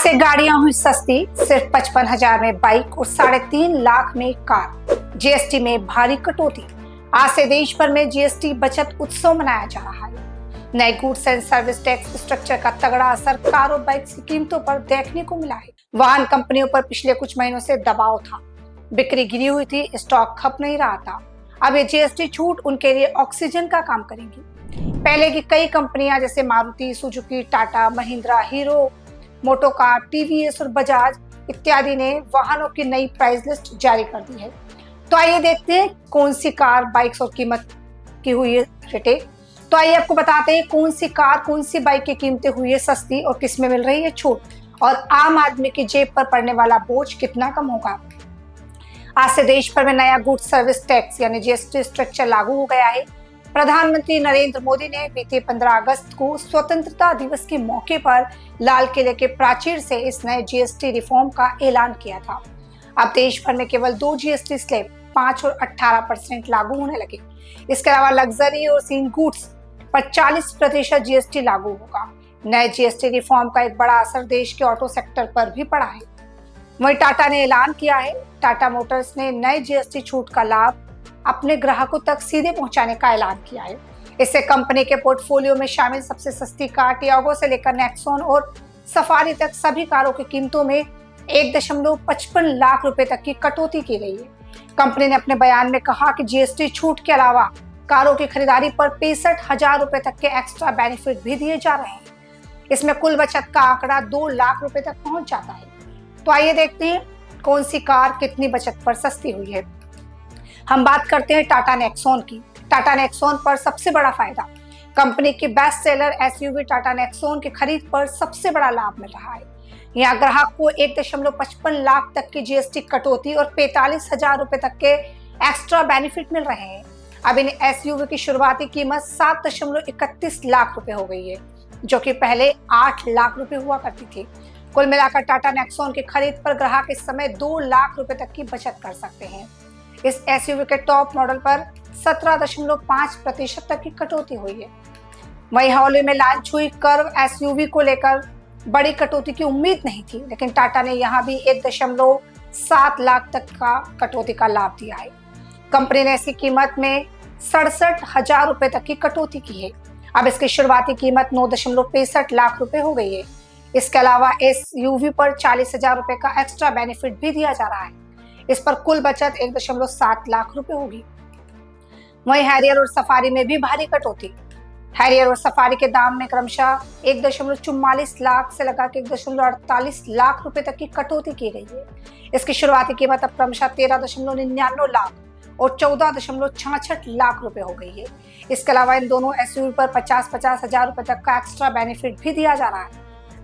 से गाड़ियां हुई सस्ती, सिर्फ 55,000 में बाइक और 3.5 लाख में कार। जीएसटी में भारी कटौती। आज से देश भर में जीएसटी बचत उत्सव मनाया जा रहा है। नए goods and service tax structure का तगड़ा असर कार और बाइक की कीमतों पर देखने को मिला है। वाहन कंपनियों पर पिछले कुछ महीनों से दबाव था, बिक्री गिरी हुई थी, स्टॉक खप नहीं रहा था। अब ये जीएसटी छूट उनके लिए ऑक्सीजन का काम करेंगी। पहले की कई कंपनियां जैसे Maruti, Suzuki, Tata, Mahindra, Hero MotoCorp, TVS और बजाज इत्यादि ने वाहनों की नई प्राइस लिस्ट जारी कर दी है। तो आइए देखते हैं कौन सी कार, बाइक्स और कीमत की हुई है रिटेल। तो आइए आपको बताते हैं कौन सी कार, कौन सी बाइक की कीमतें हुई है सस्ती और किस में मिल रही है छूट, और आम आदमी की जेब पर पड़ने वाला बोझ कितना कम होगा। आज से देश भर में नया गुड्स सर्विस टैक्स यानी जीएसटी स्ट्रक्चर लागू हो गया है। प्रधानमंत्री नरेंद्र मोदी ने बीते 15 अगस्त को स्वतंत्रता दिवस के मौके पर लाल किले के प्राचीर से इस नए जीएसटी रिफॉर्म का ऐलान किया था। अब देश भर में केवल 2 जीएसटी स्लैब 5 और 18% लागू होने लगे। इसके अलावा लग्जरी और सीन गुड्स पर 40% जीएसटी लागू होगा। नए जीएसटी रिफॉर्म का एक बड़ा असर देश के ऑटो सेक्टर पर भी पड़ा है। वहीं टाटा ने ऐलान किया है। टाटा मोटर्स ने नए जीएसटी छूट का लाभ अपने ग्राहकों तक सीधे पहुंचाने का ऐलान किया है। इससे कंपनी के पोर्टफोलियो में शामिल सबसे सस्ती कार टियागो से लेकर नेक्सॉन और सफारी तक सभी कारों की कीमतों में 1.55 लाख रुपए तक की कटौती की गई है। कंपनी ने अपने बयान में कहा कि जीएसटी छूट के अलावा कारों की खरीदारी पर 65,000 रुपए तक के एक्स्ट्रा बेनिफिट भी दिए जा रहे हैं। इसमें कुल बचत का आंकड़ा 2 लाख रुपए तक पहुंच जाता है। तो आइए देखते हैं कौन सी कार कितनी बचत पर सस्ती हुई है। हम बात करते हैं टाटा नेक्सॉन की। टाटा नेक्सॉन पर सबसे बड़ा फायदा। कंपनी की best seller SUV Tata Nexon की खरीद पर सबसे बड़ा लाभ मिल रहा है। यहाँ ग्राहक को 1.55 लाख तक की जीएसटी कटौती और 45,000 रुपए तक के एक्स्ट्रा बेनिफिट मिल रहे हैं। अब इन एसयूवी की शुरुआती कीमत 7.31 लाख रुपए हो गई है, जो कि पहले 8 लाख रुपए हुआ करती थी। कुल मिलाकर टाटा नेक्सॉन की खरीद पर ग्राहक इस समय 2 लाख रुपए तक की बचत कर सकते हैं। इस एसयूवी के टॉप मॉडल पर 17.5% तक की कटौती हुई है। वहीं हाल ही में लॉन्च हुई कर्व एसयूवी को लेकर बड़ी कटौती की उम्मीद नहीं थी, लेकिन टाटा ने यहां भी 1.7 लाख तक का कटौती का लाभ दिया है। कंपनी ने इसकी कीमत में 67,000 रुपए तक की कटौती की है। अब इसकी शुरुआती कीमत 9.65 लाख रुपए हो गई है। इसके अलावा एसयूवी पर 40,000 रुपए का एक्स्ट्रा बेनिफिट भी दिया जा रहा है। इस पर कुल बचत 1.7 लाख रुपए होगी। वहीं हैरियर और सफारी में भी भारी कटौती। हैरियर और सफारी के दाम में क्रमशः 1.44 लाख से लगा के 1.48 लाख रुपए तक की कटौती की गई है। इसकी शुरुआती कीमत अब क्रमशः 13.99 लाख और 14.66 लाख रुपए हो गई है। इसके अलावा इन दोनों एसयूवी पर 50-50 हजार रुपए तक का एक्स्ट्रा बेनिफिट भी दिया जा रहा है,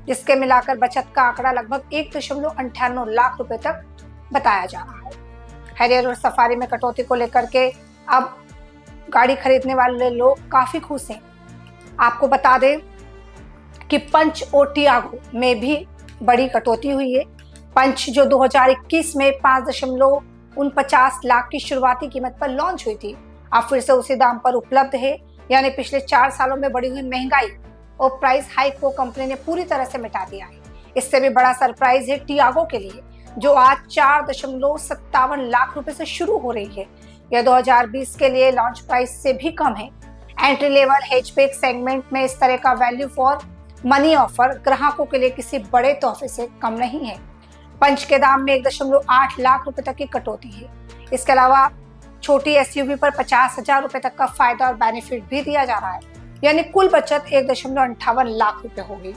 जिसके मिलाकर बचत का आंकड़ा लगभग 1.98 लाख रुपए तक बताया जा रहा है। हैरियर और सफारी में कटौती को लेकर के अब गाड़ी खरीदने वाले लोग काफी खुश हैं। आपको बता दें कि पंच और टियागो में भी बड़ी कटौती हुई है। पंच जो 2021 में 5.49 लाख की शुरुआती कीमत पर लॉन्च हुई थी, अब फिर से उसी दाम पर उपलब्ध है। यानी पिछले 4 सालों में बढ़ी हुई महंगाई और प्राइस हाइक को कंपनी ने पूरी तरह से मिटा दिया है। इससे भी बड़ा सरप्राइज है टियागो के लिए, जो आज 4.57 लाख रुपए से शुरू हो रही है। यह 2020 के लिए लॉन्च प्राइस से भी कम है। एंट्री लेवल हैचबैक सेगमेंट में इस तरह का वैल्यू फॉर मनी ऑफर ग्राहकों के लिए किसी बड़े तोहफे से कम नहीं है। पंच के दाम में 1.8 लाख रुपए तक की कटौती है। इसके अलावा छोटी एसयूवी पर 50,000 रुपए तक का फायदा और बेनिफिट भी दिया जा रहा है। यानी कुल बचत 1.58 लाख रुपए होगी।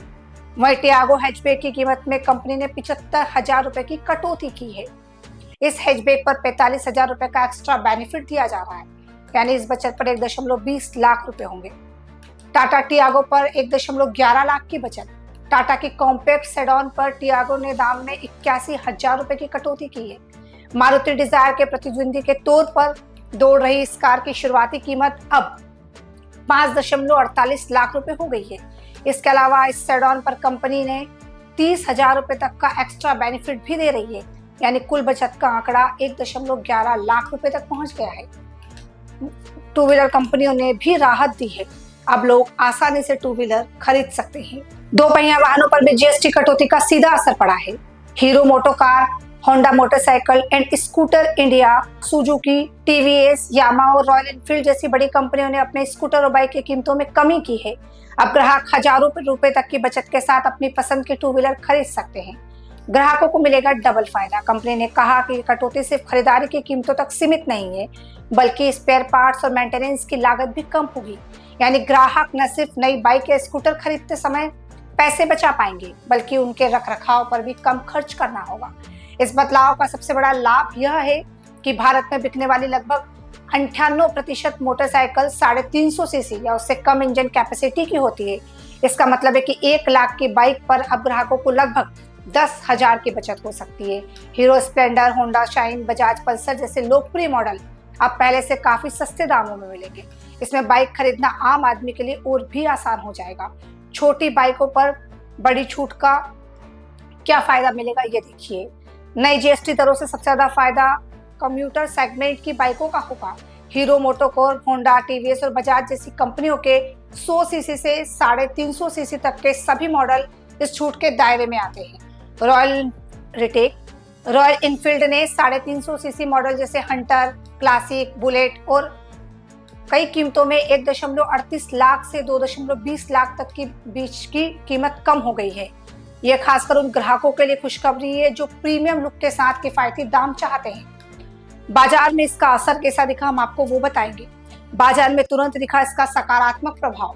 वहीं टियागो हैचबैक की कीमत में कंपनी ने 75,000 रुपए की कटौती की है। इस हैचबैक पर 45,000 रुपए का एक्स्ट्रा बेनिफिट दिया जा रहा है। यानी इस बचत पर 1.20 लाख रुपए होंगे। टाटा टियागो पर 1.11 लाख की बचत। टाटा की कॉम्पैक्ट सेडॉन पर टियागो ने दाम में 81,000 रुपए की कटौती की है। मारुति डिजायर के प्रतिद्वंदी के तौर पर दौड़ रही इस कार की शुरुआती कीमत अब 5.48 लाख रुपए हो गई है। इसके अलावा इस सेडॉन पर कंपनी ने 30,000 रुपए तक का एक्स्ट्रा बेनिफिट भी दे रही है। यानी कुल बचत का आंकड़ा 1.11 लाख रुपए तक पहुंच गया है। टू व्हीलर कंपनियों ने भी राहत दी है। अब लोग आसानी से टू व्हीलर खरीद सकते हैं। दो पहिया वाहनों पर भी जीएसटी कटौती का सीधा असर पड़ा है। Hero MotoCorp, Honda motorcycle and scooter India, Suzuki, TVS, Yamaha और रॉयल एनफील्ड जैसी बड़ी कंपनियों ने अपने स्कूटर और बाइक की कीमतों में कमी की है। अब ग्राहक हजारों रुपए तक की बचत के साथ अपनी पसंद की टू व्हीलर खरीद सकते हैं। ग्राहकों को मिलेगा डबल फायदा। कंपनी ने कहा कि कटौती सिर्फ खरीदारी की कीमतों तक सीमित नहीं है, बल्कि स्पेयर पार्ट्स और मेंटेनेंस की लागत भी कम होगी। यानी ग्राहक न सिर्फ नई बाइक या स्कूटर खरीदते समय पैसे बचा पाएंगे, बल्कि उनके रखरखाव पर भी कम खर्च करना होगा। इस बदलाव का सबसे बड़ा लाभ यह है कि भारत में बिकने वाली लगभग 98% मोटरसाइकिल 350 सीसी या उससे कम इंजन कैपेसिटी की होती है। इसका मतलब है कि 1 लाख की बाइक पर अब ग्राहकों को लगभग 10,000 की बचत हो सकती है। Hero Splendor, Honda shine, Bajaj Pulsar जैसे लोकप्रिय मॉडल अब पहले से काफी सस्ते दामों में मिलेंगे। इसमें बाइक खरीदना आम आदमी के लिए और भी आसान हो जाएगा। छोटी बाइकों पर बड़ी छूट का क्या फायदा मिलेगा, ये देखिए। नई जीएसटी दरों से सबसे ज्यादा फायदा कम्यूटर सेगमेंट की बाइकों का होगा। हीरो मोटोकॉर्प, होंडा, टीवीएस और बजाज जैसी कंपनियों के 100 सीसी से 350 सीसी तक के सभी मॉडल इस छूट के दायरे में आते हैं। रॉयल इनफील्ड ने 350 सीसी मॉडल जैसे हंटर, क्लासिक, बुलेट और कई कीमतों में 1.38 लाख से 2.20 लाख तक की बीच की कीमत कम हो गई है। यह खासकर उन ग्राहकों के लिए खुशखबरी है जो प्रीमियम लुक के साथ किफायती दाम चाहते हैं। बाजार में इसका असर कैसा दिखा, हम आपको वो बताएंगे। बाजार में तुरंत दिखा इसका सकारात्मक प्रभाव।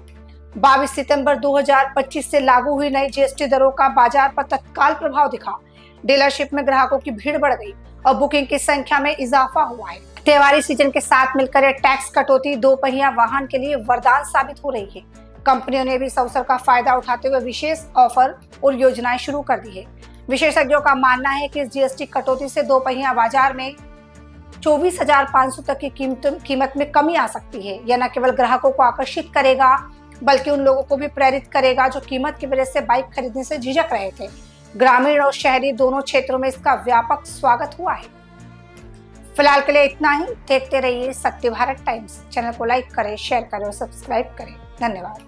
22 सितंबर 2025 से लागू हुई नई जीएसटी दरों का बाजार पर तत्काल प्रभाव दिखा। डीलरशिप में ग्राहकों की भीड़ बढ़ गई और बुकिंग की संख्या में इजाफा हुआ है। त्योहारी सीजन के साथ मिलकर यह टैक्स कटौती दो पहिया वाहन के लिए वरदान साबित हो रही है। कंपनियों ने भी इस अवसर का फायदा उठाते हुए विशेष ऑफर और योजनाएं शुरू कर दी है। विशेषज्ञों का मानना है कि इस जीएसटी कटौती से दो पहिया बाजार में 24,500 तक की कीमत में कमी आ सकती है। यह न केवल ग्राहकों को आकर्षित करेगा, बल्कि उन लोगों को भी प्रेरित करेगा जो कीमत की वजह से बाइक खरीदने से झिझक रहे थे। ग्रामीण और शहरी दोनों क्षेत्रों में इसका व्यापक स्वागत हुआ है। फिलहाल के लिए इतना ही। देखते रहिए सत्य भारत टाइम्स। चैनल को लाइक करें, शेयर करें और सब्सक्राइब करें। धन्यवाद।